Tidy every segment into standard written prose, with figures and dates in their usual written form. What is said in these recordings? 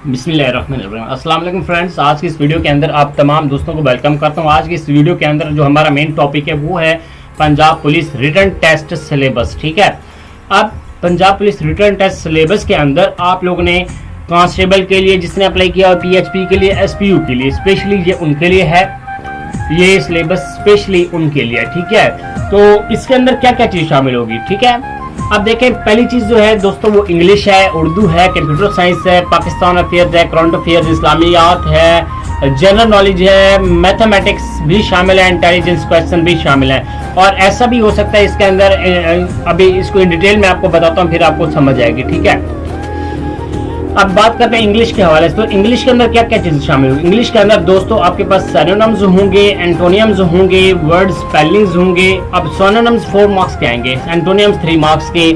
बिस्मिल्लाहिर्रहमानिर्रहीम। अस्सलाम वालेकुम फ्रेंड्स, आज की इस वीडियो के अंदर आप तमाम दोस्तों को वेलकम करता हूं। आज की इस वीडियो के अंदर जो हमारा मेन टॉपिक है वो है Punjab police written test syllabus. ठीक है, अब Punjab police written test syllabus के अंदर आप लोगों ने कांस्टेबल के लिए जिसने अप्लाई किया, पीएचपी के लिए, एसपीयू के लिए, स्पेशली ये उनके लिए है, ये सिलेबस स्पेशली उनके लिए। ठीक है, तो इसके अंदर क्या क्या चीज शामिल होगी। ठीक है, अब देखें, पहली चीज जो है दोस्तों वो इंग्लिश है, उर्दू है, कंप्यूटर साइंस है, पाकिस्तान अफेयर्स है, करंट अफेयर्स, इस्लामियात है, जनरल नॉलेज है, मैथमेटिक्स भी शामिल है, इंटेलिजेंस क्वेश्चन भी शामिल है। और ऐसा भी हो सकता है इसके अंदर, अभी इसको इन डिटेल में आपको बताता हूँ, फिर आपको समझ आएगी। ठीक है, अब बात करते हैं इंग्लिश के हवाले से। तो इंग्लिश के अंदर क्या क्या चीजें शामिल होंगी। इंग्लिश के अंदर दोस्तों आपके पास सिनोनिम्स होंगे, एंटोनियम्स होंगे, वर्ड स्पेलिंग्स होंगे। अब सिनोनिम्स 4 मार्क्स के आएंगे, एंटोनियम्स 3 मार्क्स के,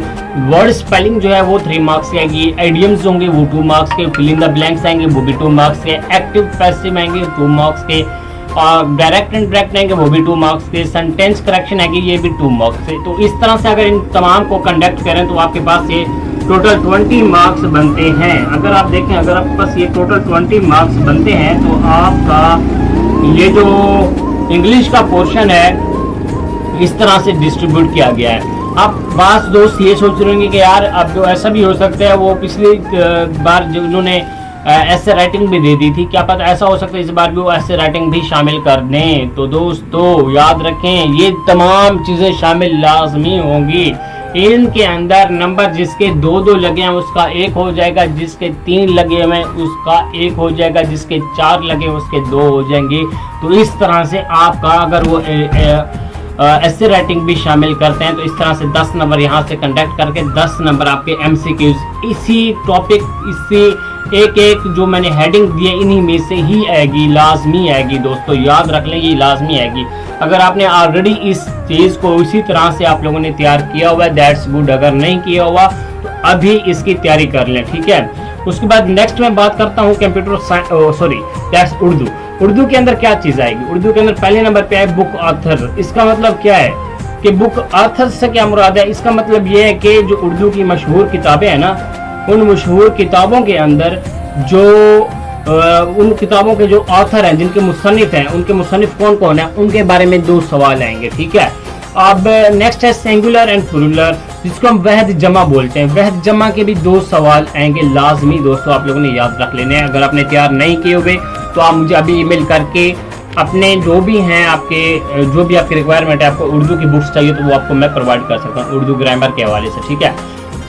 वर्ड स्पेलिंग जो है वो 3 मार्क्स की आएगी, आइडियम्स होंगे वो 2 मार्क्स के, फिल इन द ब्लैंक्स आएंगे वो भी 2 मार्क्स के, एक्टिव पैसिव आएंगे 2 मार्क्स के, और डायरेक्ट एंड डायरेक्ट आएंगे वो भी 2 मार्क्स के, सेंटेंस करेक्शन आएगी ये भी 2 मार्क्स से। तो इस तरह से अगर इन तमाम को कंडक्ट करें तो आपके पास ये टोटल 20 मार्क्स बनते हैं। अगर आप देखें, अगर आपके पास ये टोटल 20 मार्क्स बनते हैं तो आपका ये जो इंग्लिश का पोर्शन है इस तरह से डिस्ट्रीब्यूट किया गया है। अब बात दोस्त ये सोच रहे होंगे कि यार अब तो ऐसा भी हो सकता है, वो पिछली बार जो उन्होंने ऐसे राइटिंग भी दे दी थी, क्या पता ऐसा हो सकता है इस बार भी वो ऐसे राइटिंग भी शामिल कर दें। तो दोस्तों याद रखें, ये तमाम चीज़ें शामिल लाजमी होंगी। इनके अंदर नंबर जिसके 2-2 लगे हैं उसका 1 हो जाएगा, जिसके 3 लगे हुए हैं उसका 1 हो जाएगा, जिसके 4 लगे उसके 2 हो जाएंगे। तो इस तरह से आपका अगर वो ऐसे राइटिंग भी शामिल करते हैं तो इस तरह से 10 नंबर यहाँ से कंडक्ट करके 10 नंबर आपके एमसीक्यूज इसी टॉपिक, इसी एक जो मैंने हेडिंग दी है इन्हीं में से ही आएगी, लाजमी आएगी। दोस्तों याद रख लें, ये लाजमी आएगी। अगर आपने ऑलरेडी इस चीज़ को इसी तरह से आप लोगों ने तैयार किया हुआ है दैट्स गुड, अगर नहीं किया हुआ तो अभी इसकी तैयारी कर लें। ठीक है, उसके बाद नेक्स्ट मैं बात करता हूँ दैट्स उर्दू। उर्दू के अंदर क्या चीज़ आएगी। उर्दू के अंदर पहले नंबर पे है बुक ऑथर। इसका मतलब क्या है कि बुक ऑथर से क्या मुराद है। इसका मतलब ये है कि जो उर्दू की मशहूर किताबें हैं ना, उन मशहूर किताबों के अंदर जो उन किताबों के जो ऑथर हैं, जिनके मुसन्निफ हैं, उनके मुसन्निफ कौन कौन है, उनके बारे में 2 सवाल आएंगे। ठीक है, अब नेक्स्ट है सिंगुलर एंड प्लूरल, जिसको हम वहद जमा बोलते हैं। वहद जमा के भी 2 सवाल आएंगे लाजमी। दोस्तों आप लोगों ने याद रख लेने हैं। अगर आपने तैयार नहीं किए हुए तो आप मुझे अभी ईमेल करके अपने जो भी हैं आपके जो भी आपकी रिक्वायरमेंट है, आपको उर्दू की बुक्स चाहिए तो वो आपको मैं प्रोवाइड कर सकता हूँ उर्दू ग्रामर के हवाले से। ठीक है,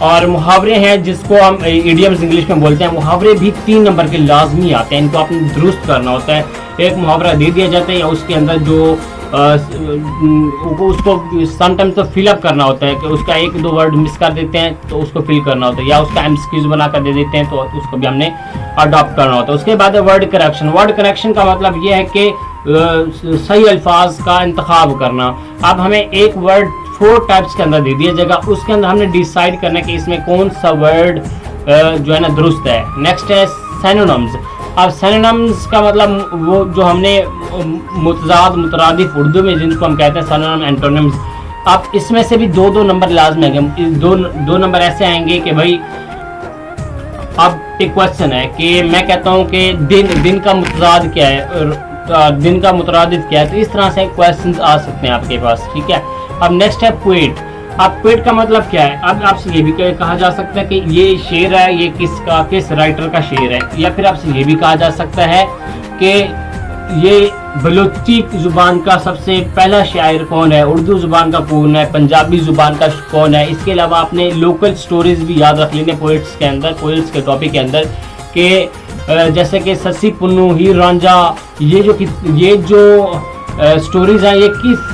और मुहावरे हैं जिसको हम इडियम्स इंग्लिश में बोलते हैं। मुहावरे भी 3 नंबर के लाजमी आते हैं, इनको आपने दुरुस्त करना होता है। एक मुहावरा दे दिया जाता है या उसके अंदर जो उसको समटाइम्स तो फिलअप करना होता है कि उसका 1-2 वर्ड मिस कर देते हैं तो उसको फिल करना होता है, या उसका एमसीक्यूज बना कर दे देते हैं तो उसको भी हमने अडॉप्ट करना होता है। उसके बाद है वर्ड करेक्शन। वर्ड करेक्शन का मतलब ये है कि सही अल्फाज का इंतखाब करना। अब हमें एक वर्ड 4 टाइप्स के अंदर दे दिया जाएगा, उसके अंदर हमने डिसाइड करना है कि इसमें कौन सा वर्ड जो है ना दुरुस्त है। नेक्स्ट है सिनोनिम्स। अब सिनोनिम्स का मतलब वो जो हमने मुतजाद मुतरादिफ उर्दू में जिनको हम कहते हैं सिनोनिम एंटोनिम्स। अब इसमें से भी 2-2 नंबर लाजमी आएंगे। 2 नंबर ऐसे आएंगे कि भाई, अब एक क्वेश्चन है कि मैं कहता हूँ कि दिन का मुतजाद क्या है, दिन का मुतरादिफ क्या है, तो इस तरह से क्वेश्चंस आ सकते हैं आपके पास। ठीक है, अब नेक्स्ट है पोएट। अब पोएट का मतलब क्या है। अब आपसे ये भी कहा जा सकता है कि ये शेर है, ये किस राइटर का शेर है, या फिर आपसे ये भी कहा जा सकता है कि ये बलोची जुबान का सबसे पहला शायर कौन है, उर्दू जुबान का कौन है, पंजाबी जुबान का कौन है। इसके अलावा आपने लोकल स्टोरीज भी याद रख लेने पोएट्स के अंदर, पोएट्स के टॉपिक के अंदर, कि जैसे कि सस्सी पुन्नू, हीर रांझा, ये जो स्टोरीज हैं ये किस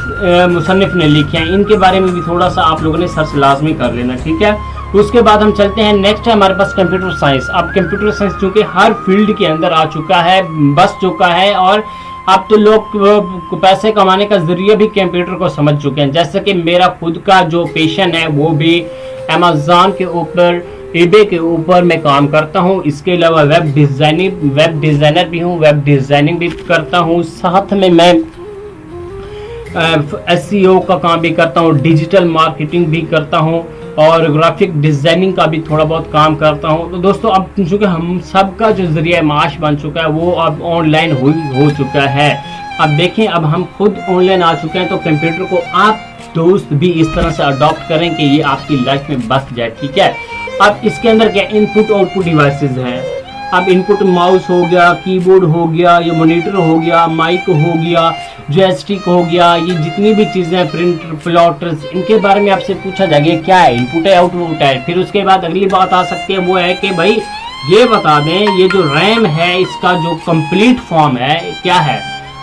मुसन्निफ ने लिखी हैं, इनके बारे में भी थोड़ा सा आप लोगों ने सर्च लाजमी कर लेना। ठीक है, उसके बाद हम चलते हैं, नेक्स्ट है हमारे पास कंप्यूटर साइंस। अब कंप्यूटर साइंस चूँकि हर फील्ड के अंदर आ चुका है, बस चुका है, और अब तो लोग पैसे कमाने का जरिया भी कंप्यूटर को समझ चुके हैं। जैसे कि मेरा खुद का जो पेशन है वो भी अमेज़न के ऊपर, ईबे के ऊपर मैं काम करता हूँ। इसके अलावा वेब डिज़ाइनर भी हूँ, वेब डिज़ाइनिंग भी करता हूँ, साथ में मैं एसईओ का काम भी करता हूँ, डिजिटल मार्केटिंग भी करता हूँ, और ग्राफिक डिजाइनिंग का भी थोड़ा बहुत काम करता हूँ। तो दोस्तों अब चूंकि हम सबका जो जरिया माश बन चुका है वो अब ऑनलाइन हो चुका है। अब देखें, अब हम खुद ऑनलाइन आ चुके हैं, तो कंप्यूटर को आप दोस्त भी इस तरह से अडॉप्ट करें कि ये आपकी लाइफ में बस जाए, ठीक है। अब इसके अंदर क्या इनपुट आउटपुट डिवाइसेस हैं। अब इनपुट माउस हो गया, कीबोर्ड हो गया, ये मॉनिटर हो गया, माइक हो गया, जॉयस्टिक हो गया, ये जितनी भी चीज़ें, प्रिंटर, प्लॉटर्स, इनके बारे में आपसे पूछा जाएगा क्या है, इनपुट है आउटपुट है। फिर उसके बाद अगली बात आ सकती है, वो है कि भाई ये बता दें ये जो रैम है इसका जो कंप्लीट फॉर्म है क्या है।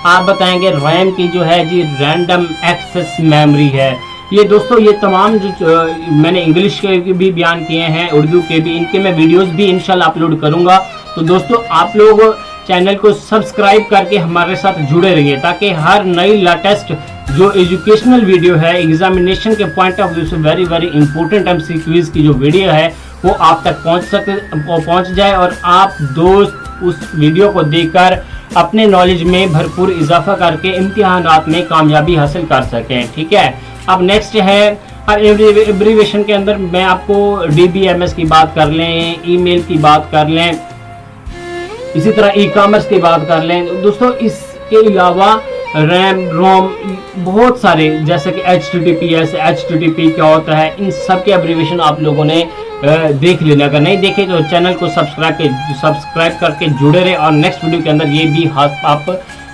आप बताएंगे रैम की जो है जी रैंडम एक्सेस मेमोरी है। ये दोस्तों ये तमाम जो मैंने इंग्लिश के भी बयान किए हैं, उर्दू के भी, इनके मैं वीडियोस भी इंशाल्लाह अपलोड करूंगा। तो दोस्तों आप लोग चैनल को सब्सक्राइब करके हमारे साथ जुड़े रहिए ताकि हर नई लेटेस्ट जो एजुकेशनल वीडियो है एग्जामिनेशन के पॉइंट ऑफ व्यू से वेरी वेरी इंपॉर्टेंट MCQs की जो वीडियो है वो आप तक पहुंच जाए और आप दोस्त उस वीडियो को देखकर अपने नॉलेज में भरपूर इजाफा करके इम्तिहानात में कामयाबी हासिल कर सकें, ठीक है। अब नेक्स्ट है एब्रीवेशन के अंदर मैं आपको DBMS की बात कर लें, ईमेल की बात कर लें, इसी तरह ई-कॉमर्स की बात कर लें। दोस्तों इसके अलावा रैम रोम बहुत सारे जैसे कि HTTP क्या होता है, इन सब के एब्रीवेशन आप लोगों ने देख लेना। अगर नहीं देखे तो चैनल को सब्सक्राइब करके जुड़े रहे और नेक्स्ट वीडियो के अंदर ये भी आप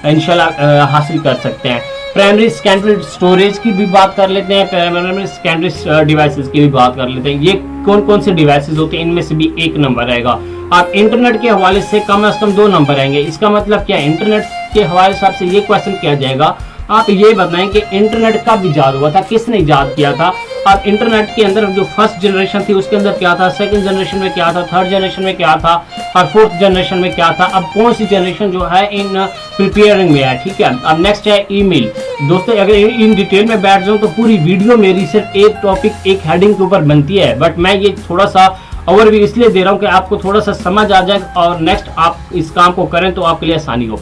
इंशाल्लाह हासिल कर सकते हैं। प्राइमरी सेकेंडरी स्टोरेज की भी बात कर लेते हैं, प्राइमरी सेकेंडरी डिवाइसेस की भी बात कर लेते हैं। ये कौन कौन से डिवाइसेस होते हैं, इनमें से भी एक नंबर आएगा। आप इंटरनेट के हवाले से कम से कम 2 नंबर आएंगे। इसका मतलब क्या है, इंटरनेट के हवाले से आपसे ये क्वेश्चन किया जाएगा, आप ये बताएं कि इंटरनेट कब इजाद हुआ था, किसने इजाद किया था। अब इंटरनेट के अंदर जो फर्स्ट जनरेशन थी उसके अंदर क्या था, सेकंड जनरेशन में क्या था, थर्ड जनरेशन में क्या था और फोर्थ जनरेशन में क्या था। अब कौन सी जनरेशन जो है इन प्रिपेयरिंग में है, ठीक है। अब नेक्स्ट है ईमेल। दोस्तों अगर इन डिटेल में बैठ जाऊं तो पूरी वीडियो मेरी सिर्फ एक टॉपिक एक हेडिंग के ऊपर बनती है, बट मैं ये थोड़ा सा ओवरव्यू इसलिए दे रहा हूं कि आपको थोड़ा सा समझ आ जाए और नेक्स्ट आप इस काम को करें तो आपके लिए आसानी हो।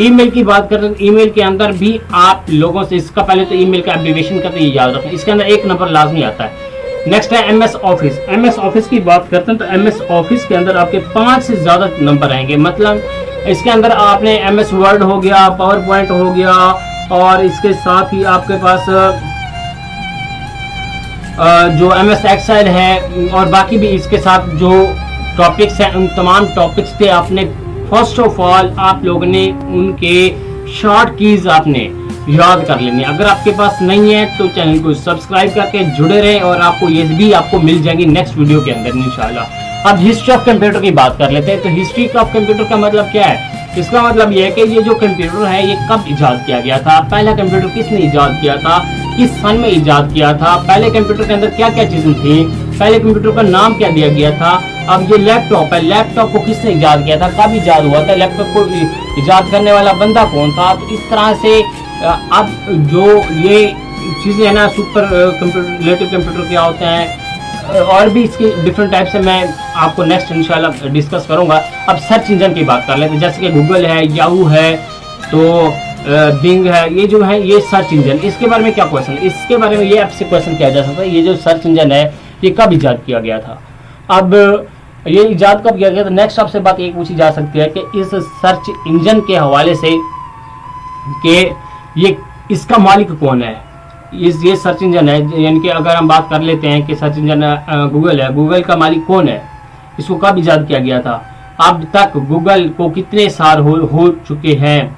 ईमेल की बात करते हैं, ईमेल के अंदर भी आप लोगों से इसका पहले तो ईमेल का एब्रीविएशन का तो ये याद रखें, इसके अंदर 1 नंबर लाजमी आता है। नेक्स्ट है MS ऑफिस। MS ऑफिस की बात करते हैं तो MS ऑफिस के अंदर आपके 5 से ज्यादा नंबर आएंगे। मतलब इसके अंदर आपने MS वर्ड हो गया, पावर पॉइंट हो गया और इसके साथ ही आपके पास जो MS एक्सेल है और बाकी भी इसके साथ जो टॉपिक्स हैं उन तमाम टॉपिक्स थे आपने फर्स्ट ऑफ ऑल आप लोगों ने उनके शॉर्ट कीज आपने याद कर लेनी। अगर आपके पास नहीं है तो चैनल को सब्सक्राइब करके जुड़े रहें और आपको ये भी आपको मिल जाएंगी नेक्स्ट वीडियो के अंदर इंशाल्लाह। अब हिस्ट्री ऑफ कंप्यूटर की बात कर लेते हैं। तो हिस्ट्री ऑफ कंप्यूटर का मतलब क्या है, इसका मतलब यह है कि ये जो कंप्यूटर है ये कब इजाद किया गया था, पहला कंप्यूटर किसने इजाद किया था, किस सन में इजाद किया था, पहले कंप्यूटर के अंदर क्या क्या चीजें थी, पहले कंप्यूटर का नाम क्या दिया गया था। अब ये लैपटॉप है, लैपटॉप को किसने इजाद किया था, कब इजाद हुआ था, लैपटॉप को इजाद करने वाला बंदा कौन था। तो इस तरह से अब जो ये चीजें है ना सुपर रिलेटिव कंप्यूटर क्या होते हैं और भी इसके डिफरेंट टाइप से मैं आपको नेक्स्ट इंशाल्लाह डिस्कस करूंगा। अब सर्च इंजन की बात कर लेते हैं, जैसे कि गूगल है, याहू है, तो बिंग है, ये जो है ये सर्च इंजन। इसके बारे में क्या क्वेश्चन, इसके बारे में ये आपसे क्वेश्चन किया जा सकता है, ये जो सर्च इंजन है ये कब इजाद किया गया था। अब ये इजाद कब किया गया था, नेक्स्ट आपसे बात एक पूछी जा सकती है कि इस सर्च इंजन के हवाले से कि ये इसका मालिक कौन है। ये सर्च इंजन है, यानी कि अगर हम बात कर लेते हैं कि सर्च इंजन गूगल है, गूगल का मालिक कौन है, इसको कब इजाद किया गया था, अब तक गूगल को कितने साल हो चुके हैं।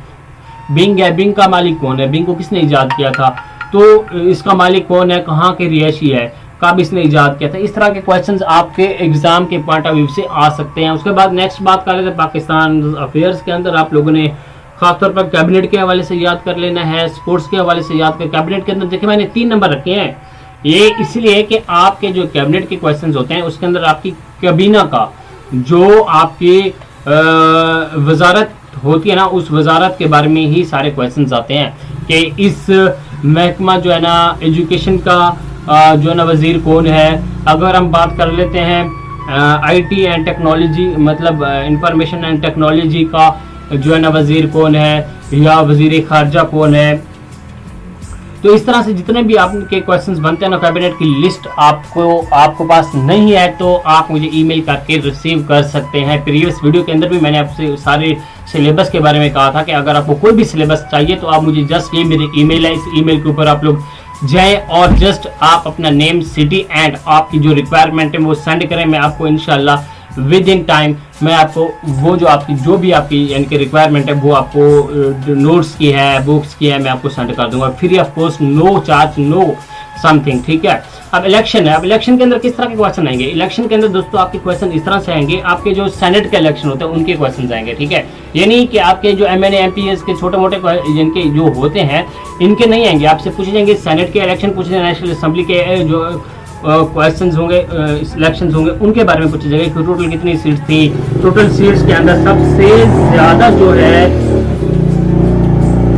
बिंग है, बिंग का मालिक कौन है, बिंग को किसने इजाद किया था, तो इसका मालिक कौन है, कहाँ के रिहायशी है, कब इसने इजाद किया था। इस तरह के क्वेश्चंस आपके एग्जाम के पॉइंट ऑफ व्यू से आ सकते हैं। उसके बाद नेक्स्ट बात कर लेते हैं पाकिस्तान अफेयर्स के अंदर आप लोगों ने खासतौर पर कैबिनेट के हवाले से याद कर लेना है, स्पोर्ट्स के हवाले से याद कर। कैबिनेट के अंदर देखिए मैंने 3 नंबर रखे हैं, ये इसलिए कि आपके जो कैबिनेट के क्वेश्चंस होते हैं उसके अंदर आपकी कैबिना का जो आपकी वजारत होती है ना उस वजारत के बारे में ही सारे क्वेश्चंस आते हैं कि इस महकमा जो है ना एजुकेशन का जो है ना वजीर कौन है। अगर हम बात कर लेते हैं IT एंड टेक्नोलॉजी मतलब इंफॉर्मेशन एंड टेक्नोलॉजी का जो है ना वजीर कौन है या वजीर खारजा कौन है, तो इस तरह से जितने भी आपके क्वेश्चंस बनते हैं ना, कैबिनेट की लिस्ट आपको पास नहीं है तो आप मुझे ईमेल करके रिसीव कर सकते हैं। प्रीवियस वीडियो के अंदर भी मैंने आपसे सारे सिलेबस के बारे में कहा था कि अगर आपको कोई भी सिलेबस चाहिए तो आप मुझे जस्ट, ये मेरी ईमेल है, इस ईमेल के ऊपर आप लोग जाएं और जस्ट आप अपना नेम, सिटी एंड आपकी जो रिक्वायरमेंट है वो सेंड करें। मैं आपको इंशाल्लाह विद इन टाइम मैं आपको वो जो आपकी जो भी आपकी यानी कि रिक्वायरमेंट है वो आपको नोट्स की है, बुक्स की है, मैं आपको सेंड कर दूंगा free of cost, no charge, no something, ठीक है। अब इलेक्शन है, अब इलेक्शन के अंदर किस तरह के क्वेश्चन आएंगे? इलेक्शन के अंदर दोस्तों आपके क्वेश्चन इस तरह से आएंगे, आपके जो सेनेट के इलेक्शन होते हैं उनके क्वेश्चन आएंगे, ठीक है। ये नहीं कि आपके जो MNA MPs के छोटे मोटे जिनके जो होते हैं इनके नहीं आएंगे, आपसे पूछे जाएंगे सेनेट के इलेक्शन, पूछे जाएंगे नेशनल असेंबली के जो क्वेश्चंस होंगे, इलेक्शंस होंगे, उनके बारे में पूछे जाएगा कि टोटल कितनी सीट्स थी, टोटल सीट्स के अंदर सबसे ज्यादा जो है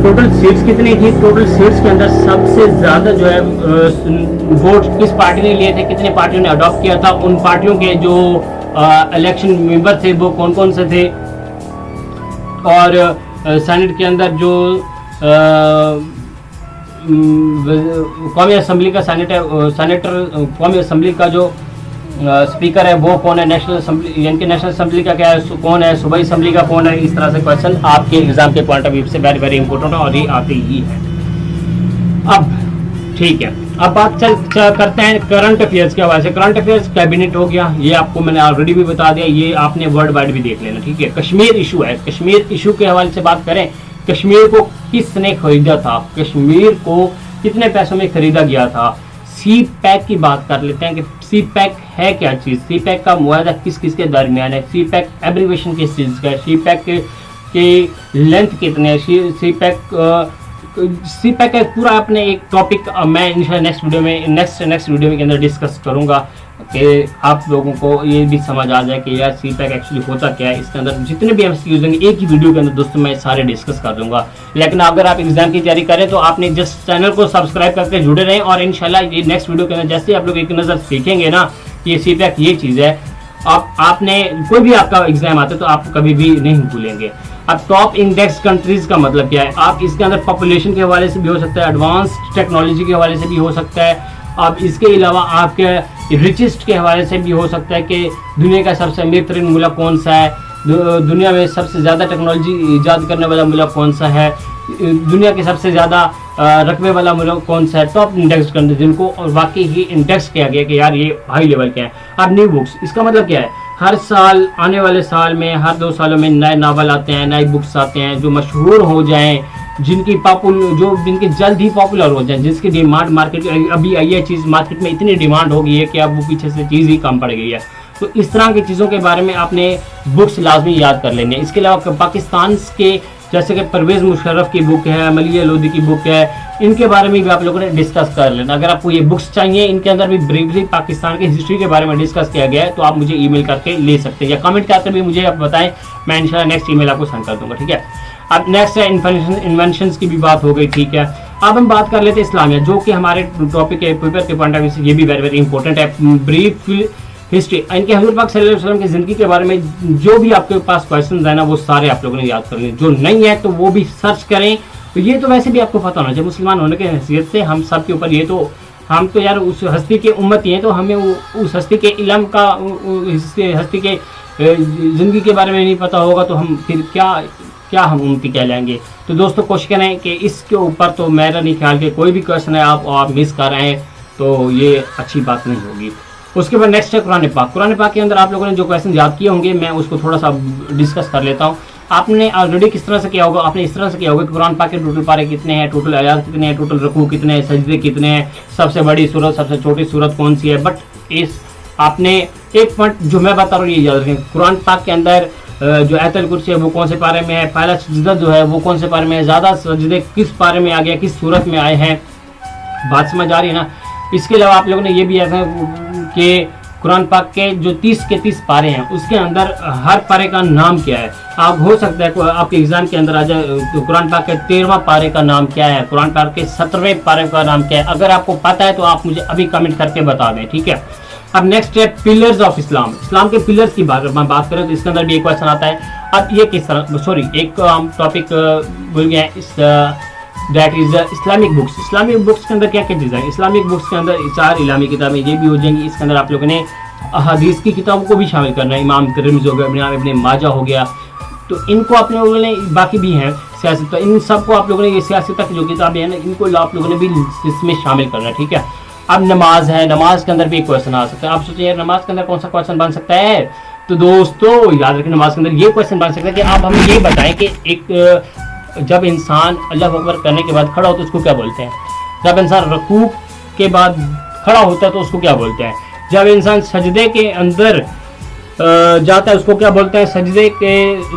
टोटल सीट्स कितनी थी, टोटल सीट्स के अंदर सबसे ज्यादा जो है वोट किस पार्टी ने लिए थे, कितने पार्टियों ने अडॉप्ट किया था, उन पार्टियों के जो इलेक्शन मेंबर थे वो कौन कौन से थे, और सेनेट के अंदर जो कौमी असेंबली का सेनेटर कौमी असेंबली का जो स्पीकर है वो कौन है, नेशनल असेंबली यानी कि नेशनल असेंबली का क्या है, कौन है, सूबाई असेंबली का कौन है। इस तरह से क्वेश्चन आपके एग्जाम के पॉइंट ऑफ व्यू से वेरी वेरी इंपॉर्टेंट है और ये आते ही है। अब ठीक है, अब बात करते हैं करंट अफेयर्स के हवाले से। करंट अफेयर्स कैबिनेट हो गया, ये आपको मैंने ऑलरेडी भी बता दिया, ये आपने वर्ल्ड वाइड भी देख लेना, ठीक है। कश्मीर इशू है, कश्मीर इशू के हवाले से बात करें, कश्मीर को किसने खरीदा था, कश्मीर को कितने पैसों में खरीदा गया था। सी पैक की बात कर लेते हैं कि सी पैक है क्या चीज़, सी पैक का मुआवजा किस किस के दरमियान है, सी पैक एब्रीवेशन किस चीज़ का है, सी पैक के लेंथ कितने है, सी पैक का पूरा अपने एक टॉपिक मैं इंशाल्लाह नेक्स्ट वीडियो में के अंदर डिस्कस करूंगा कि आप लोगों को ये भी समझ आ जाए कि यार सी पैक एक्चुअली होता क्या है। इसके अंदर जितने भी MCQs होंगे एक ही वीडियो के अंदर दोस्तों मैं सारे डिस्कस कर दूंगा। लेकिन अगर आप एग्जाम की तैयारी करें तो आपने जस्ट चैनल को सब्सक्राइब करके जुड़े रहें और इंशाल्लाह ये नेक्स्ट वीडियो के अंदर जैसे आप लोग एक नज़र सीखेंगे ना ये सी पैक ये चीज़ है, आपने कोई भी आपका एग्जाम आता है तो आप कभी भी नहीं भूलेंगे। अब टॉप इंडेक्स कंट्रीज का मतलब क्या है, आप इसके अंदर पॉपुलेशन के हवाले से भी हो सकता है, एडवांस टेक्नोलॉजी के हवाले से भी हो सकता है, अब इसके अलावा आपके रिचेस्ट के हवाले से भी हो सकता है कि दुनिया का सबसे अमीर तरीन मुल्क कौन सा है, दुनिया में सबसे ज़्यादा टेक्नोलॉजी ईजाद करने वाला मुल्क कौन सा है, दुनिया के सबसे ज़्यादा रकबे वाला मुल्क कौन सा है। टॉप इंडेक्स कंट्री जिनको वाकई ही इंडेक्स किया गया कि यार ये हाई लेवल के हैं। अब न्यू बुक्स, इसका मतलब क्या है, हर साल आने वाले साल में हर 2 सालों में नए नावल आते हैं, नए बुक्स आते हैं जो मशहूर हो जाएं, जिनकी जल्द ही पॉपुलर हो जाए, जिसकी डिमांड मार्केट अभी ये चीज़ मार्केट में इतनी डिमांड हो गई है कि अब वो पीछे से चीज़ ही कम पड़ गई है। तो इस तरह की चीज़ों के बारे में आपने बुक्स लाजमी याद कर लेनी है। इसके अलावा पाकिस्तान के जैसे कि परवेज़ मुशर्रफ की बुक है, मलिया लोधी की बुक है, इनके बारे में भी आप लोगों ने डिस्कस कर लेना। अगर आपको ये बुक्स चाहिए, इनके अंदर भी ब्रीफली पाकिस्तान की हिस्ट्री के बारे में डिस्कस किया गया है तो आप मुझे ईमेल करके ले सकते हैं या कमेंट करके भी मुझे आप बताएं, मैं इंशाल्लाह नेक्स्ट ईमेल आपको सेंड कर दूंगा, ठीक है। अब नेक्स्ट है इन्वेंशंस की भी बात हो गई, ठीक है। अब हम बात कर लेते हैं इस्लामिया, जो कि हमारे टॉपिक के पेपर के पॉइंट ऑफ व्यू से ये भी वेरी वेरी इंपॉर्टेंट है। ब्रीफ हिस्ट्री इनके हज़रत पाक सल्लल्लाहु अलैहि वसल्लम की ज़िंदगी के बारे में जो भी आपके पास क्वेश्चन है ना वो सारे आप लोगों ने याद कर लें, जो नहीं है तो वो भी सर्च करें। तो ये तो वैसे भी आपको पता होना चाहिए, मुसलमान होने की हैसियत से हम सब के ऊपर ये तो हम तो यार उस हस्ती के उम्मती हैं, तो हमें उस हस्ती के इल्म का हस्ती के ज़िंदगी के बारे में नहीं पता होगा तो हम फिर क्या हम उम्मती कहलाएंगे। तो दोस्तों कोशिश करें कि इसके ऊपर तो मेरा नहीं ख्याल कि कोई भी क्वेश्चन है आप मिस कर रहे हैं तो ये अच्छी बात नहीं होगी। उसके बाद नेक्स्ट है कुरान पाक। कुरान पाक के अंदर आप लोगों ने जो क्वेश्चन याद किए होंगे मैं उसको थोड़ा सा डिस्कस कर लेता हूँ। आपने ऑलरेडी किस तरह से किया होगा, आपने इस तरह से किया होगा कि कुरान पाक के टोटल पारे कितने हैं, टोटल आयात कितने हैं, टोटल रकू कितने हैं, सजदे कितने हैं, सबसे बड़ी सूरत सबसे छोटी सूरत कौन सी है। बट इस आपने एक पॉइंट जो मैं बता रहा हूँ ये याद रखें, कुरान पाक के अंदर जो आयतुल कुर्सी है वो कौन से पारे में है, पहला सजदा जो है वो कौन से पारे में है, ज़्यादा सजदे किस पारे में आ गया, किस सूरत में आए हैं, बात समझ आ रही है ना। इसके अलावा आप लोगों ने ये भी ऐसा कि कुरान पाक के जो 30 के 30 पारे हैं उसके अंदर हर पारे का नाम क्या है। आप हो सकता है आपके एग्जाम के अंदर आ जाए तो कुरान पाक के 13वां पारे का नाम क्या है, कुरान पाक के 17वें पारे का नाम क्या है। अगर आपको पता है तो आप मुझे अभी कमेंट करके बता दें, ठीक है। अब नेक्स्ट है पिलर्स ऑफ इस्लाम। इस्लाम के पिलर्स की बात करें तो इसके अंदर भी एक क्वेश्चन आता है। अब ये किस तरह एक टॉपिक भूल गए, इस that is Islamic books. Islamic books के अंदर क्या क्या चीज़ है? इस्लामिक बुक्स के अंदर 4 इलामी किताबें ये भी हो जाएंगी। इसके अंदर आप लोगों ने अहादीस की किताबों को भी शामिल करना है। इमाम तिरमिज़ी हो गया, इब्न माजा हो गया, तो इनको आप लोगों ने, बाकी भी हैं सियासत, तो इन सबको आप लोगों ने, ये सियासत तक जो किताबें हैं ना, इनको आप लोगों ने भी इसमें शामिल करना है, ठीक है। अब नमाज है, नमाज के अंदर भी एक क्वेश्चन आ सकता है। आप सोचिए नमाज के अंदर कौन सा क्वेश्चन बन सकता है? तो दोस्तों याद रखें, नमाज के अंदर ये क्वेश्चन बन सकता है कि आप हमें ये बताएं कि एक जब इंसान अल्लाह अकबर करने के बाद खड़ा होता है उसको क्या बोलते हैं? जब इंसान रुकू के बाद खड़ा होता है तो उसको क्या बोलते हैं? जब इंसान सजदे के अंदर जाता है उसको क्या बोलते हैं? सजदे के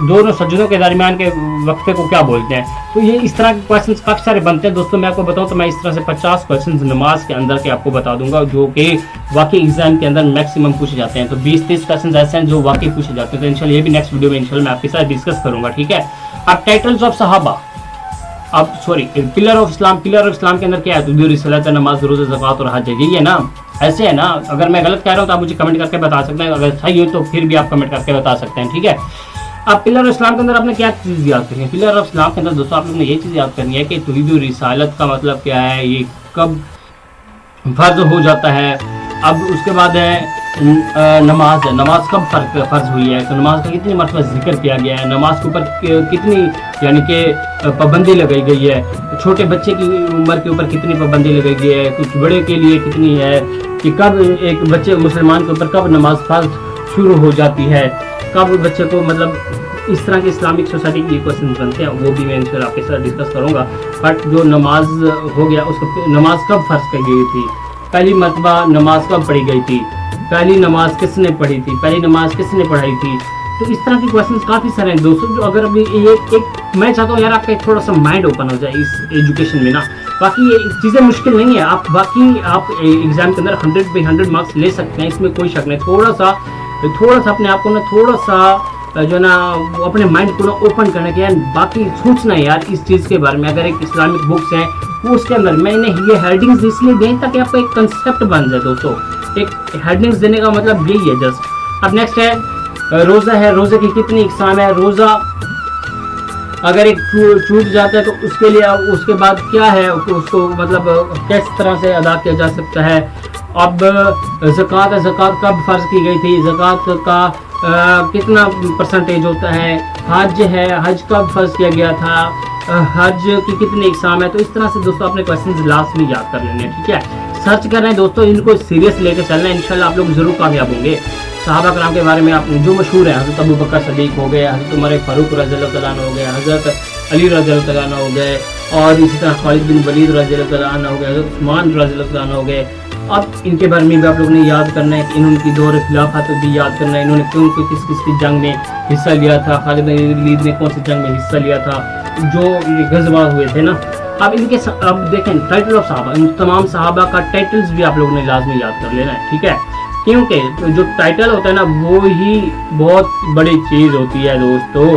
दोनों सजदों के दरमियान के वक्फे को क्या बोलते हैं? तो ये इस तरह के क्वेश्चन काफ़ी सारे बनते हैं दोस्तों। मैं आपको बताऊं तो मैं इस तरह से 50 क्वेश्चन नमाज के अंदर के आपको बता दूंगा जो कि वाकई एग्जाम के अंदर मैक्सिमम पूछे जाते हैं। तो 20-30 क्वेश्चन ऐसे हैं जो वाकई पूछे जाते हैं। तो इंशाल्लाह ये भी नेक्स्ट वीडियो में इंशाल्लाह मैं आपके साथ डिस्कस करूंगा, ठीक है। अब टाइटल्स ऑफ सहाबा, अब sorry pillar of Islam. Pillar of Islam के अंदर क्या है? तुदूर सलात, नमाज, रोज़ा, ज़कात और हज, यही है ना? ऐसे है ना? अगर मैं गलत कह रहा हूँ तो आप मुझे कमेंट करके बता सकते हैं, अगर सही हो तो फिर भी आप कमेंट करके बता सकते हैं, ठीक है। अब पिलर ऑफ इस्लाम के अंदर आपने क्या चीज़ याद करनी है? पिलर ऑफ इस्लाम के अंदर दोस्तों आप लोगों ने ये चीज़ याद करनी है कि तौहीद रिसालत का मतलब क्या है, ये कब फर्ज हो जाता है। अब उसके बाद है नमाज है, नमाज कब फ़र्ज हुई है, तो नमाज का कितनी मरतबा जिक्र किया गया है, नमाज के ऊपर कितनी यानी कि पाबंदी लगाई गई है, छोटे बच्चे की उम्र के ऊपर कितनी पाबंदी लगाई गई है, कुछ बड़े के लिए कितनी है, कि कब एक बच्चे मुसलमान के ऊपर कब नमाज फ़र्ज शुरू हो जाती है, कब बच्चे को, मतलब इस तरह के इस्लामिक सोसाइटी के क्वेश्चन बनते हैं, वो भी मैं इंशाल्लाह आपके साथ डिस्कस करूँगा। बट जो नमाज हो गया उसको नमाज कब फ़र्ज की गई थी, पहली मरतबा नमाज कब पढ़ी गई थी, पहली नमाज किसने पढ़ी थी, पहली नमाज किसने पढ़ाई थी। तो इस तरह के क्वेश्चंस काफ़ी सारे हैं दोस्तों, जो अगर अभी एक मैं चाहता हूँ यार आपका एक थोड़ा सा माइंड ओपन हो जाए इस एजुकेशन में ना। बाकी ये चीज़ें मुश्किल नहीं है, आप बाकी आप एग्जाम के अंदर 100/100 मार्क्स ले सकते हैं, इसमें कोई शक नहीं। थोड़ा सा अपने आप को ना थोड़ा सा जो ना अपने माइंड को ना ओपन करने के, यार बाकी सोचना है यार इस चीज़ के बारे में। अगर एक इस्लामिक बुक्स है वो उसके अंदर मैंने ये हेडिंग्स इसलिए दी ताकि आपका एक कंसेप्ट बन जाए दोस्तों। एक हेडिंग्स देने का मतलब यही है जस्ट। अब नेक्स्ट है रोज़ा है, रोज़े की कितनी इकसाम है, रोज़ा अगर एक छूट जाता है तो उसके लिए उसके बाद क्या है, उसको मतलब किस तरह से अदा किया जा सकता है। अब ज़कात है, ज़कात कब फ़र्ज की गई थी, ज़कात का कितना परसेंटेज होता है। हज है, हज कब फ़र्ज किया गया था, हज की कितनी इकसाम है। तो इस तरह से दोस्तों अपने क्वेश्चन लास्ट में याद कर लेने हैं, ठीक है। सर्च कर रहे हैं दोस्तों, इनको सीरियस लेकर चलना है, इंशाल्लाह आप लोग जरूर कामयाब होंगे। सहाबा कराम के बारे में आप जो मशहूर है, हज़रत अबू बकर सदीक हो गए, हज़रत उमर फारूक रज़ियल्लाहु तआला अन्हु हो गए, हज़रत अली रज़ियल्लाहु तआला अन्हु हो गए, और इसी तरह खालिद बिन वलीद रज़ियल्लाहु तआला अन्हु हो गए, हज़रत उस्मान रज़ियल्लाहु तआला अन्हु हो गए। अब इनके बारे में भी आप लोगों ने याद करना है कि इन्होंने दौर खिलाफत भी याद करना है, इन्होंने क्यों किस किस की जंग में हिस्सा लिया था, खालिद बिन वलीद ने कौन सी जंग में हिस्सा लिया था, जो गज़वा हुए थे ना। अब इनके अब देखें टाइटल ऑफ सहाबा, इन तमाम सहाबा का टाइटल्स भी आप लोगों ने लाजमी याद कर लेना है, ठीक है। क्योंकि जो टाइटल होता है ना वो ही बहुत बड़ी चीज़ होती है दोस्तों।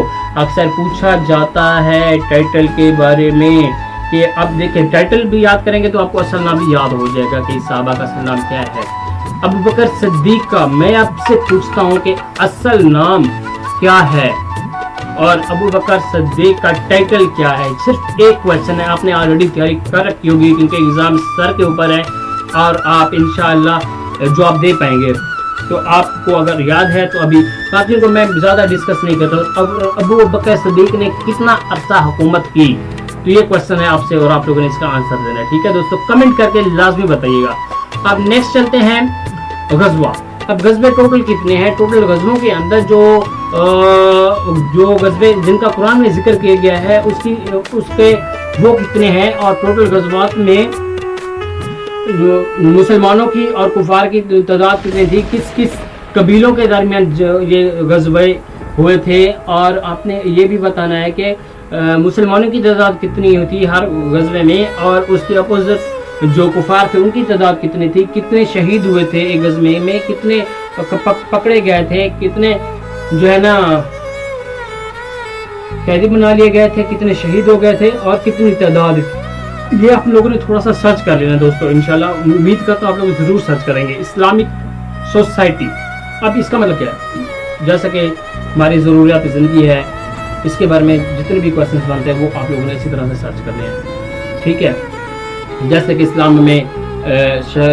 अक्सर पूछा जाता है टाइटल के बारे में कि अब देखें टाइटल भी याद करेंगे तो आपको असल नाम भी याद हो जाएगा कि सहाबा का असल नाम क्या है। अबू बकर सिद्दीक का मैं आपसे पूछता हूँ कि असल नाम क्या है और अबू बकर सिद्दीक का टाइटल क्या है। सिर्फ एक क्वेश्चन है, आपने ऑलरेडी तैयारी कर रखी होगी क्योंकि एग्जाम सर के ऊपर है और आप इंशाअल्लाह जवाब दे पाएंगे। तो आपको अगर याद है तो अभी बाकी को मैं ज़्यादा डिस्कस नहीं करता हूँ। अबू बकर सिद्दीक ने कितना अरसा हुकूमत की, तो ये क्वेश्चन है आपसे और आप लोगों ने इसका आंसर देना है, ठीक है दोस्तों। कमेंट करके लाजमी बताइएगा। अब नेक्स्ट चलते हैं गज़वा। अब गज़वे टोटल कितने हैं? टोटल गज़वों के अंदर जो गज़वे जिनका कुरान में जिक्र किया गया है उसके वो कितने हैं, और टोटल गज़वात में मुसलमानों की और कुफार की तादाद कितनी थी, किस किस कबीलों के दरमियान ये गज़वे हुए थे। और आपने ये भी बताना है कि मुसलमानों की तादाद कितनी होती हर गज़वे में, और उसके अपोजिट जो कुफार थे उनकी तादाद कितनी थी, कितने शहीद हुए थे एक गज़वे में, कितने पकड़े गए थे, कितने जो है ना कैदी बना लिए गए थे, कितने शहीद हो गए थे और कितनी तादाद। ये आप लोगों ने थोड़ा सा सर्च कर लेना दोस्तों, इंशाल्लाह उम्मीद करता हूँ आप लोग जरूर सर्च करेंगे। इस्लामिक सोसाइटी, अब इसका मतलब क्या है? जैसा कि हमारी ज़रूरियात ज़िंदगी है, इसके बारे में जितने भी क्वेश्चन बनते हैं वो आप लोगों ने इसी तरह से सर्च करने हैं। ठीक है। जैसे कि इस्लाम में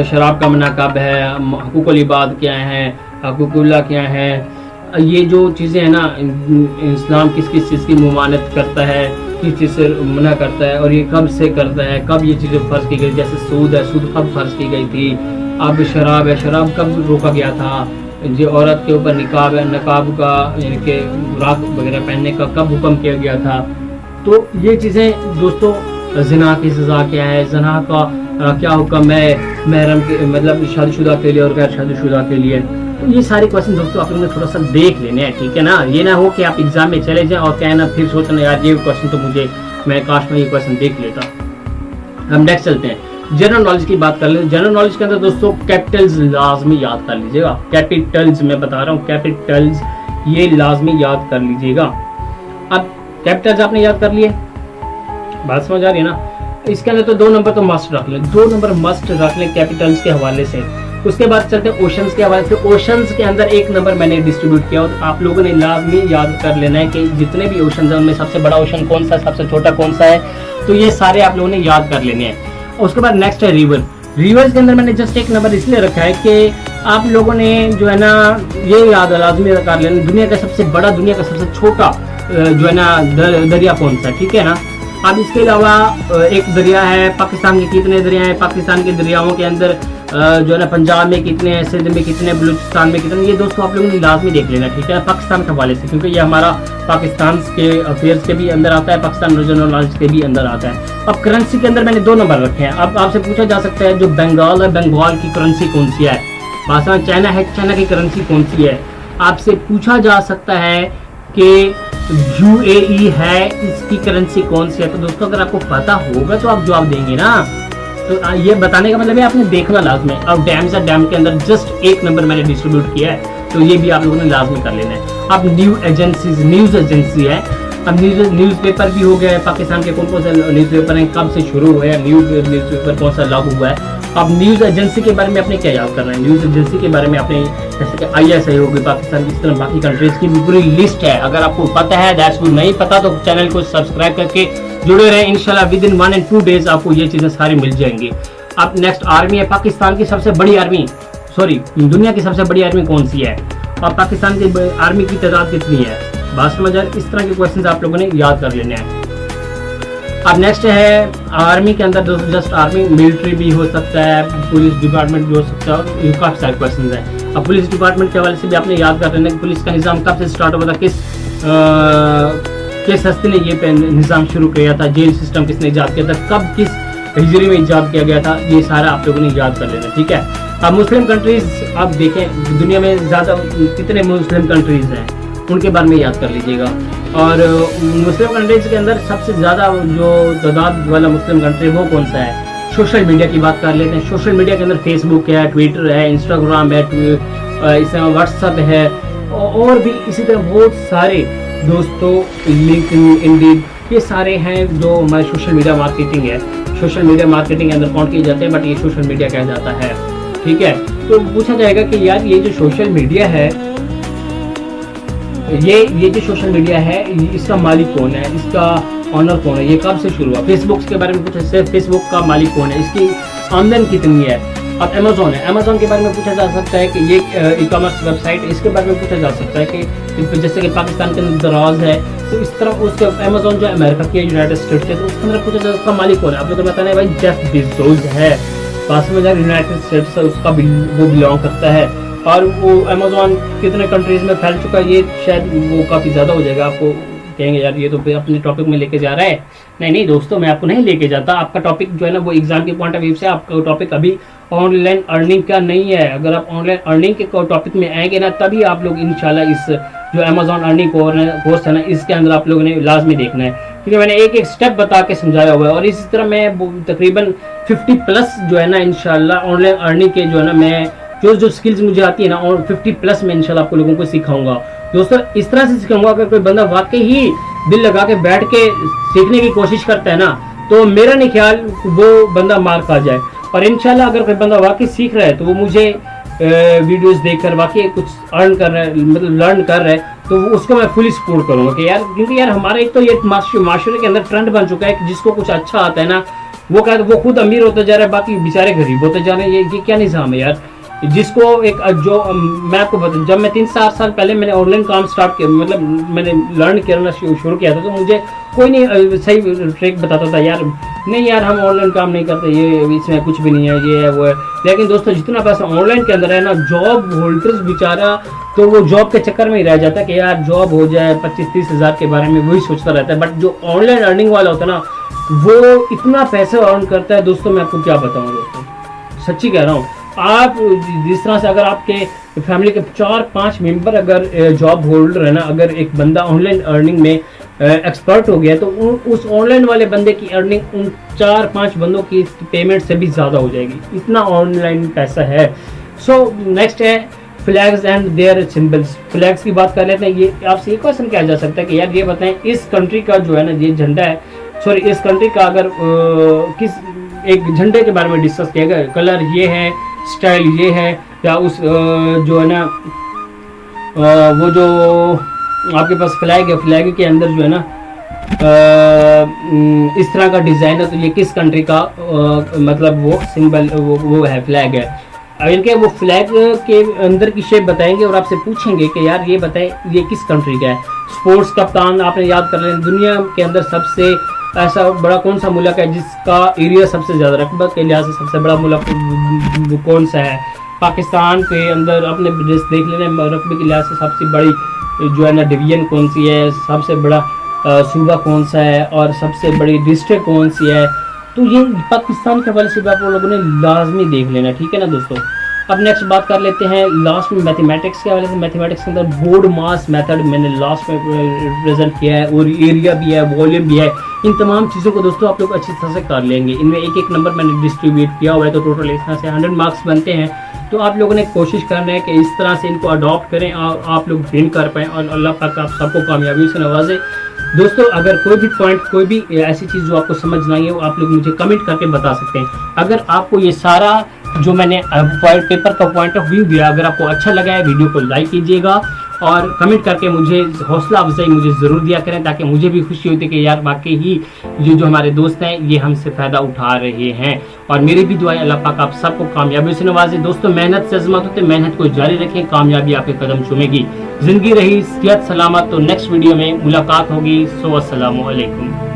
शराब का मना कब है, हकूकुल इबाद क्या है, हकूकुल्लाह क्या है, ये जो चीज़ें हैं ना, इस्लाम किस किस चीज़ की ममानत करता है, किस चीज़ से मना करता है, और ये कब से करता है, कब ये चीज़ें फ़र्ज की गई। जैसे सूद है, सूद कब फ़र्ज की गई थी। अब शराब है, शराब कब रोका गया था। जो औरत के ऊपर निकाब है, नकाब का यानी कि राख वगैरह पहनने का कब हुक्म किया गया था। तो ये चीज़ें दोस्तों, ज़िना की सज़ा क्या है, ज़िना का क्या हुक्म है महरम के, मतलब शादीशुदा के लिए और गैर शादीशुदा के लिए। तो ये सारे क्वेश्चन दोस्तों आप लोगों ने थोड़ा सा देख लेने हैं, ठीक है ना। ये ना हो कि आप एग्जाम में चले जाएं और कहना फिर सोचना यार ये क्वेश्चन तो मुझे, मैं काश में ये क्वेश्चन देख लेता। हम नेक्स्ट चलते हैं, जनरल नॉलेज की बात कर ले। जनरल नॉलेज के अंदर दोस्तों कैपिटल्स लाजमी याद कर लीजिएगा। कैपिटल्स मैं बता रहा हूँ, कैपिटल्स ये लाजमी याद कर लीजिएगा। अब कैपिटल्स आपने याद कर लिए, बात समझ आ रही है ना। इसके अंदर तो 2 नंबर तो मस्ट रख लें, 2 नंबर मस्ट रख लें कैपिटल्स के हवाले से। उसके बाद चलते हैं ओशंस के हवाले से। ओशंस के अंदर 1 नंबर मैंने डिस्ट्रीब्यूट किया, और आप लोगों ने लाजमी याद कर लेना है कि जितने भी ओशन है उनमें सबसे बड़ा ओशन कौन सा है, सबसे छोटा कौन सा है। तो ये सारे आप लोगों ने याद कर लेने हैं। उसके बाद नेक्स्ट है रिवर। रिवर्स के अंदर मैंने जस्ट 1 नंबर इसलिए रखा है कि आप लोगों ने जो है ना ये याद लाजमी कर लेना, दुनिया का सबसे बड़ा, दुनिया का सबसे छोटा जो है ना दरिया कौन सा है, ठीक है ना। अब इसके अलावा एक दरिया है, पाकिस्तान के कितने दरिया हैं, पाकिस्तान के दरियाओं के अंदर जो है ना पंजाब में कितने हैं, सिंध में कितने, बलूचिस्तान में कितने, ये दोस्तों आप लोगों ने लाजमी देख लेना, ठीक है, पाकिस्तान के हवाले से, क्योंकि ये हमारा पाकिस्तान के अफेयर्स के भी अंदर आता है, पाकिस्तान रीजनल नॉलेज के भी अंदर आता है। अब करेंसी के अंदर मैंने 2 नंबर रखे हैं। अब आपसे पूछा जा सकता है जो बंगाल है, बंगाल की करेंसी कौन सी है। पाकिस्तान चाइना है, चाइना की करेंसी कौन सी है। आपसे पूछा जा सकता है कि UAE है, इसकी करेंसी कौन सी है। तो दोस्तों अगर आपको पता होगा तो आप जवाब देंगे ना। तो ये बताने का मतलब है आपने देखना लाजमी है। और डैम्स है, डैम के अंदर जस्ट 1 नंबर मैंने डिस्ट्रीब्यूट किया है, तो ये भी आप लोगों ने लाजमी कर लेना है। अब न्यूज़ एजेंसी है। अब न्यूज़पेपर भी हो गया है, पाकिस्तान के कौन कौन से न्यूज़पेपर हैं, कब से शुरू हुए हैं, न्यूज़पेपर कौन सा लागू हुआ है। अब न्यूज़ एजेंसी के बारे में आपने क्या याद करना है। न्यूज़ एजेंसी के बारे में आपने जैसे कि ISI होगी पाकिस्तान की, इस तरह बाकी कंट्रीज की भी पूरी लिस्ट है। अगर आपको पता है दैट्स गुड, नहीं पता तो चैनल को सब्सक्राइब करके जुड़े रहें। इंशाल्लाह विद इन 1 and 2 डेज आपको ये चीज़ें सारी मिल जाएंगी। अब नेक्स्ट आर्मी है। पाकिस्तान की सबसे बड़ी आर्मी, दुनिया की सबसे बड़ी आर्मी कौन सी है, और पाकिस्तान की आर्मी की तादाद कितनी है। बात समझ आ रही। इस तरह के क्वेश्चन आप लोगों ने याद कर लेने हैं। अब नेक्स्ट है आर्मी के अंदर जस्ट आर्मी, मिलिट्री भी हो सकता है, पुलिस डिपार्टमेंट भी हो सकता है, ये काफ़ी सारे क्वेश्चन हैं। अब पुलिस डिपार्टमेंट के हवाले से भी आपने याद कर लेना कि पुलिस का निज़ाम कब से स्टार्ट हुआ था, किस हस्ती ने ये निज़ाम शुरू किया था, जेल सिस्टम किसने ईजाद किया था, कब किस हिजरी में ईजाद किया गया था, ये सारा आप लोगों ने याद कर लेना, ठीक है। अब मुस्लिम कंट्रीज, आप देखें दुनिया में ज़्यादा कितने मुस्लिम कंट्रीज़ हैं उनके बारे में याद कर लीजिएगा। और मुस्लिम कंट्रीज के अंदर सबसे ज़्यादा जो तादाद वाला मुस्लिम कंट्री वो कौन सा है। सोशल मीडिया की बात कर लेते हैं। सोशल मीडिया के अंदर फेसबुक है, ट्विटर है, इंस्टाग्राम है, इसमें व्हाट्सअप है, और भी इसी तरह बहुत सारे दोस्तों, लिंक्डइन, इंडीड, ये सारे हैं जो हमारे सोशल मीडिया मार्केटिंग है। सोशल मीडिया मार्केटिंग के अंदर काउंट किए जाते हैं, बट ये सोशल मीडिया कहा जाता है, ठीक है। तो पूछा जाएगा कि यार ये जो सोशल मीडिया है, ये जो सोशल मीडिया है इसका मालिक कौन है, इसका ऑनर कौन है, ये कब से शुरू हुआ। फेसबुक के बारे में पूछा जाए, फेसबुक का मालिक कौन है, इसकी आमदन कितनी है। अब अमेजोन है, अमेजोन के बारे में पूछा जा सकता है कि ये ई कॉमर्स वेबसाइट, इसके बारे में पूछा जा सकता है कि जैसे कि पाकिस्तान के अंदर दराज है, तो इस तरह उसके अमेजोन जो अमेरिका की, यूनाइटेड स्टेट्स के, तो उसके अंदर पूछा जाए उसका मालिक कौन है। आप लोग को बताना है भाई जेफ बेजोस है, पास में यूनाइटेड स्टेट्स है, उसका वो बिलोंग करता है। और वो अमेजोन कितने कंट्रीज में फैल चुका है, ये शायद वो काफ़ी ज़्यादा हो जाएगा। आपको कहेंगे यार ये तो अपने टॉपिक में लेके जा रहा है। नहीं दोस्तों, मैं आपको नहीं लेके जाता। आपका टॉपिक जो है ना वो एग्जाम के पॉइंट ऑफ व्यू से आपका टॉपिक अभी ऑनलाइन अर्निंग का नहीं है। अगर आप ऑनलाइन अर्निंग के टॉपिक में आएंगे ना, तभी आप लोग इंशाल्लाह इस जो अमेजोन अर्निंग कोर्स है ना, इसके अंदर आप लोगों ने लाजमी देखना है, क्योंकि मैंने एक स्टेप बता के समझाया हुआ है। और इसी तरह मैं तकरीबन 50+ जो है ना इंशाल्लाह ऑनलाइन अर्निंग के जो है ना, मैं जो स्किल्स मुझे आती है ना, और 50+ में इंशाल्लाह आप लोगों को सिखाऊंगा। दोस्तों इस तरह से सिखाऊंगा, अगर कोई बंदा वाकई ही दिल लगा के बैठ के सीखने की कोशिश करता है ना, तो मेरा नहीं ख्याल वो बंदा मार खा जाए। और इंशाल्लाह अगर कोई बंदा वाकई सीख रहा है तो वो मुझे वीडियोस देखकर वाकई कुछ अर्न कर रहा है, मतलब लर्न कर रहा है, तो उसको मैं फुली सपोर्ट करूँगा कि यार, क्योंकि यार हमारा एक तो ये माशरे के अंदर ट्रेंड बन चुका है कि जिसको कुछ अच्छा आता है ना वो कहते वो खुद अमीर होता जा रहा है, बाकी बेचारे गरीब होते जा रहे हैं। ये क्या निज़ाम है यार। जिसको एक जो मैं आपको बता, जब मैं 3-4 साल पहले मैंने ऑनलाइन काम स्टार्ट किया, मतलब मैंने लर्न करना शुरू किया था, तो मुझे कोई नहीं सही ट्रिक बताता था यार, नहीं यार हम ऑनलाइन काम नहीं करते, ये इसमें कुछ भी नहीं है, ये है वो है। लेकिन दोस्तों जितना पैसा ऑनलाइन के अंदर है ना, जॉब होल्डर्स बेचारा तो वो जॉब के चक्कर में ही रह जाता है कि यार जॉब हो जाए, 25-30 हज़ार के बारे में वही सोचता रहता है। बट जो ऑनलाइन अर्निंग वाला होता है ना, वो इतना पैसा अर्न करता है दोस्तों, मैं आपको क्या बताऊँ दोस्तों, सच्ची कह रहा हूँ। आप जिस तरह से अगर आपके फैमिली के 4-5 मेंबर अगर जॉब होल्डर है ना, अगर एक बंदा ऑनलाइन अर्निंग में एक्सपर्ट हो गया, तो उस ऑनलाइन वाले बंदे की अर्निंग उन 4-5 बंदों की पेमेंट से भी ज़्यादा हो जाएगी, इतना ऑनलाइन पैसा है। सो नेक्स्ट है flags and their symbols. Flags की बात कर लेते हैं। ये आपसे एक क्वेश्चन किया जा सकता है कि यार ये बताएं, इस कंट्री का जो है ना ये झंडा है, सॉरी इस कंट्री का अगर किस एक झंडे के बारे में डिस्कस किया गया, कलर ये है, स्टाइल ये है, या उस जो है ना वो जो आपके पास फ्लैग है, फ्लैग के अंदर जो है ना इस तरह का डिज़ाइन है, तो ये किस कंट्री का मतलब वो सिंबल वो है, फ्लैग है। अब इनके वो फ्लैग के अंदर की शेप बताएंगे और आपसे पूछेंगे कि यार ये बताएं ये किस कंट्री का है। स्पोर्ट्स कप्तान आपने याद कर लें, दुनिया के अंदर सबसे ऐसा बड़ा कौन सा मुल्क है जिसका एरिया सबसे ज़्यादा रकबा के लिहाज से सबसे बड़ा मुल्क कौन सा है। पाकिस्तान के अंदर अपने देख लेना, रकबे के लिहाज से सबसे बड़ी जो है ना डिवीज़न कौन सी है, सबसे बड़ा सूबा कौन सा है, और सबसे बड़ी डिस्ट्रिक्ट कौन सी है। तो ये पाकिस्तान के हवाले से आप लोगों ने लाजमी देख लेना, ठीक है ना दोस्तों। अब नेक्स्ट बात कर लेते हैं लास्ट में मैथमेटिक्स के हवाले से। मैथमेटिक्स के अंदर बोर्ड मास मेथड मैंने लास्ट में प्रेजेंट किया है, और एरिया भी है, वॉल्यूम भी है। इन तमाम चीज़ों को दोस्तों आप लोग अच्छी तरह से कर लेंगे। इनमें एक नंबर मैंने डिस्ट्रीब्यूट किया हुआ है, तो टोटल इस तरह से 100 मार्क्स बनते हैं। तो आप लोगों ने कोशिश करना है कि इस तरह से इनको अडॉप्ट करें और आप लोग विन कर पाएँ, और अल्लाह पाक आप सबको कामयाबी से नवाजे। दोस्तों अगर कोई भी पॉइंट, कोई भी ऐसी चीज़ जो आपको समझ ना आई है, वो आप लोग मुझे कमेंट करके बता सकते हैं। अगर आपको ये सारा जो मैंने पेपर का पॉइंट ऑफ व्यू दिया, अगर आपको अच्छा लगा है, वीडियो को लाइक कीजिएगा और कमेंट करके मुझे हौसला अफजाई मुझे ज़रूर दिया करें, ताकि मुझे भी खुशी होती है कि यार वाकई ही ये जो हमारे दोस्त हैं ये हमसे फ़ायदा उठा रहे हैं। और मेरी भी दुआ है अल्लाह पाक आप सबको कामयाबी से नवाजे। दोस्तों मेहनत से अज़मत होते, मेहनत को जारी रखें, कामयाबी आपके कदम चूमेगी। ज़िंदगी रही सेहत सलामत, तो नेक्स्ट वीडियो में मुलाकात होगी। सो अस्सलामु अलैकुम।